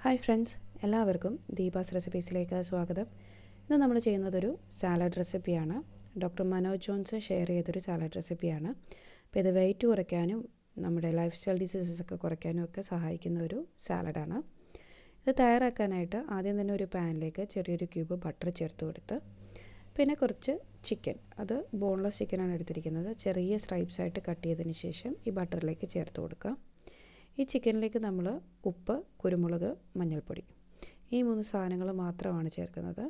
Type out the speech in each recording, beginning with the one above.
Hi friends, എല്ലാവർക്കും ദീപാസ് റെസിപ്പീസിലേക്ക് സ്വാഗതം. ഇന്ന് നമ്മൾ ചെയ്യുന്നതൊരു സാലഡ് റെസിപ്പിയാണ്. ഡോക്ടർ മനോജ് ജോൺസ് ഷെയർ ചെയ്തൊരു സാലഡ് റെസിപ്പിയാണ്. അപ്പോൾ ഇത് വെയിറ്റ് കുറയ്ക്കാനും നമ്മുടെ ലൈഫ് സ്റ്റൈൽ ഡിസീസസ് ഒക്കെ കുറയ്ക്കാനും ഒക്കെ സഹായിക്കുന്ന ഒരു സാലഡാണ്. ഇത് തയ്യാറാക്കാനായിട്ട് ആദ്യം തന്നെ ഒരു പാനിലേക്ക് ചെറിയൊരു ക്യൂബ് ബട്ടർ ചേർത്ത് കൊടുത്ത്, പിന്നെ കുറച്ച് ചിക്കൻ, അത് ബോൺലെസ് ചിക്കനാണ് എടുത്തിരിക്കുന്നത്, ചെറിയ സ്ട്രൈപ്സ് ആയിട്ട് കട്ട് ചെയ്തതിന് ശേഷം ഈ ബട്ടറിലേക്ക് ചേർത്ത് കൊടുക്കുക. ഈ ചിക്കനിലേക്ക് നമ്മൾ ഉപ്പ്, കുരുമുളക്, മഞ്ഞൾപ്പൊടി, ഈ 3 സാധനങ്ങൾ മാത്രമാണ് ചേർക്കുന്നത്.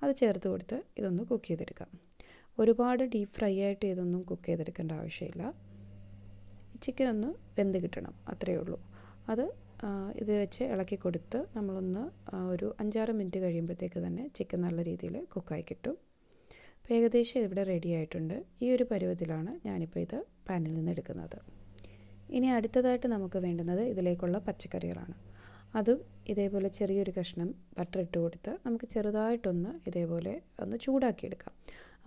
അത് ചേർത്ത് കൊടുത്ത് ഇതൊന്ന് കുക്ക് ചെയ്തെടുക്കാം. ഒരുപാട് ഡീപ്പ് ഫ്രൈ ആയിട്ട് ഇതൊന്നും കുക്ക് ചെയ്തെടുക്കേണ്ട ആവശ്യമില്ല. ചിക്കൻ ഒന്ന് വെന്ത് കിട്ടണം, അത്രയേ ഉള്ളൂ. അത് ഇത് വെച്ച് ഇളക്കി കൊടുത്ത് നമ്മളൊന്ന് ഒരു 5-6 മിനിറ്റ് കഴിയുമ്പോഴത്തേക്ക് തന്നെ ചിക്കൻ നല്ല രീതിയിൽ കുക്കായി കിട്ടും. അപ്പോൾ ഏകദേശം ഇവിടെ റെഡി ആയിട്ടുണ്ട്. ഈ ഒരു പരുവത്തിലാണ് ഞാനിപ്പോൾ ഇത് പാനിൽ നിന്ന് എടുക്കുന്നത്. ഇനി അടുത്തതായിട്ട് നമുക്ക് വേണ്ടുന്നത് ഇതിലേക്കുള്ള പച്ചക്കറികളാണ്. അതും ഇതേപോലെ ചെറിയൊരു കഷ്ണം ബട്ടർ ഇട്ട് കൊടുത്ത് നമുക്ക് ചെറുതായിട്ടൊന്ന് ഇതേപോലെ ഒന്ന് ചൂടാക്കിയെടുക്കാം.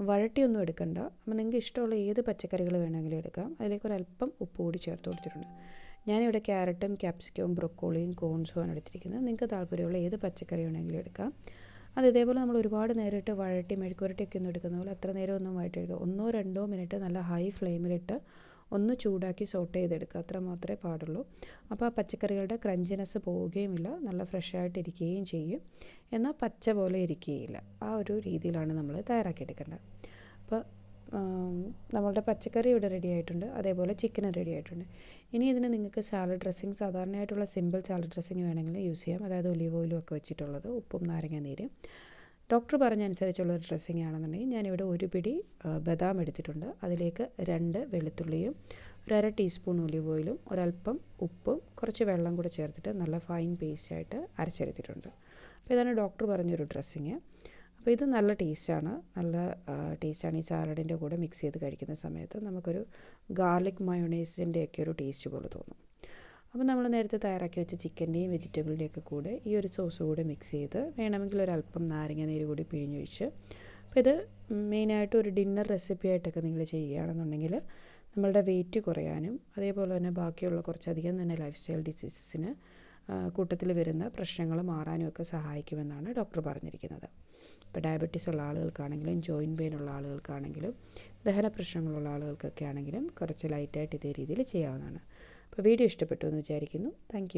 വഴട്ടിയൊന്നും എടുക്കണ്ട. അപ്പോൾ നിങ്ങൾക്ക് ഇഷ്ടമുള്ള ഏത് പച്ചക്കറികൾ വേണമെങ്കിലും എടുക്കാം. അതിലേക്ക് ഒരല്പം ഉപ്പ് കൂടി ചേർത്ത് കൊടുത്തിട്ടുണ്ട്. ഞാനിവിടെ ക്യാരറ്റും, ക്യാപ്സിക്കവും, ബ്രൊക്കോളിയും, കോൺസുമാണ് എടുത്തിരിക്കുന്നത്. നിങ്ങൾക്ക് താല്പര്യമുള്ള ഏത് പച്ചക്കറി വേണമെങ്കിലും എടുക്കാം. അത് ഇതേപോലെ നമ്മൾ ഒരുപാട് നേരം ഇട്ട് വഴട്ടി മെഴുക്കുവരട്ടിയൊക്കെ ഒന്നും എടുക്കുന്ന പോലെ അത്ര നേരം ഒന്നും വഴറ്റിയെടുക്കുക. 1-2 മിനിറ്റ് നല്ല ഹൈ ഫ്ലെയിമിലിട്ട് ഒന്ന് ചൂടാക്കി സോട്ട് ചെയ്തെടുക്കുക, അത്ര മാത്രമേ പാടുള്ളൂ. അപ്പോൾ ആ പച്ചക്കറികളുടെ ക്രഞ്ചിനെസ് പോവുകയുമില്ല, നല്ല ഫ്രഷായിട്ടിരിക്കുകയും ചെയ്യും. എന്നാൽ പച്ച പോലെ ഇരിക്കുകയില്ല. ആ ഒരു രീതിയിലാണ് നമ്മൾ തയ്യാറാക്കിയെടുക്കേണ്ടത്. അപ്പോൾ നമ്മളുടെ പച്ചക്കറി ഇവിടെ റെഡി ആയിട്ടുണ്ട്, അതേപോലെ ചിക്കൻ റെഡി ആയിട്ടുണ്ട്. ഇനി ഇതിന് നിങ്ങൾക്ക് സാലഡ് ഡ്രസ്സിങ്, സാധാരണയായിട്ടുള്ള സിമ്പിൾ സാലഡ് ഡ്രസ്സിങ് വേണമെങ്കിൽ യൂസ് ചെയ്യാം. അതായത് ഒലിവ് ഓയിലും ഒക്കെ വെച്ചിട്ടുള്ളത്, ഉപ്പും നാരങ്ങ നീരും. ഡോക്ടർ പറഞ്ഞനുസരിച്ചുള്ളൊരു ഡ്രസ്സിങ് ആണെന്നുണ്ടെങ്കിൽ ഞാനിവിടെ 1 പിടി ബദാം എടുത്തിട്ടുണ്ട്. അതിലേക്ക് 2 വെളുത്തുള്ളിയും 1/2 ടീസ്പൂൺ ഒലിവ് ഓയിലും ഒരല്പം ഉപ്പും കുറച്ച് വെള്ളം കൂടെ ചേർത്തിട്ട് നല്ല ഫൈൻ പേസ്റ്റായിട്ട് അരച്ചെടുത്തിട്ടുണ്ട്. അപ്പോൾ ഇതാണ് ഡോക്ടർ പറഞ്ഞൊരു ഡ്രസ്സിങ്. അപ്പോൾ ഇത് നല്ല ടേസ്റ്റാണ്, ഈ സാലഡിൻ്റെ കൂടെ മിക്സ് ചെയ്ത് കഴിക്കുന്ന സമയത്ത് നമുക്കൊരു ഗാർലിക് മയോണൈസിൻ്റെയൊക്കെ ഒരു ടേസ്റ്റ് പോലെ തോന്നും. അപ്പോൾ നമ്മൾ നേരത്തെ തയ്യാറാക്കി വെച്ച ചിക്കൻ്റെയും വെജിറ്റബിളിൻ്റെയൊക്കെ കൂടെ ഈ ഒരു സോസ് കൂടെ മിക്സ് ചെയ്ത് വേണമെങ്കിൽ ഒരല്പം നാരങ്ങ നീര് കൂടി പിഴിഞ്ഞൊഴിച്ച്, അപ്പോൾ ഇത് മെയിനായിട്ട് ഒരു ഡിന്നർ റെസിപ്പി ആയിട്ടൊക്കെ നിങ്ങൾ ചെയ്യുകയാണെന്നുണ്ടെങ്കിൽ നമ്മളുടെ വെയിറ്റ് കുറയാനും അതേപോലെ തന്നെ ബാക്കിയുള്ള കുറച്ചധികം തന്നെ ലൈഫ് സ്റ്റൈൽ ഡിസീസസിന് കൂട്ടത്തിൽ വരുന്ന പ്രശ്നങ്ങൾ മാറാനും ഒക്കെ സഹായിക്കുമെന്നാണ് ഡോക്ടർ പറഞ്ഞിരിക്കുന്നത്. ഇപ്പോൾ ഡയബറ്റീസ് ഉള്ള ആളുകൾക്കാണെങ്കിലും ജോയിൻറ്റ് പെയിൻ ഉള്ള ആളുകൾക്കാണെങ്കിലും ദഹന പ്രശ്നങ്ങളുള്ള ആളുകൾക്കൊക്കെ ആണെങ്കിലും കുറച്ച് ലൈറ്റായിട്ട് ഇതേ രീതിയിൽ ചെയ്യാവുന്നതാണ്. അപ്പോൾ വീഡിയോ ഇഷ്ടപ്പെട്ടു എന്ന് വിചാരിക്കുന്നു. താങ്ക്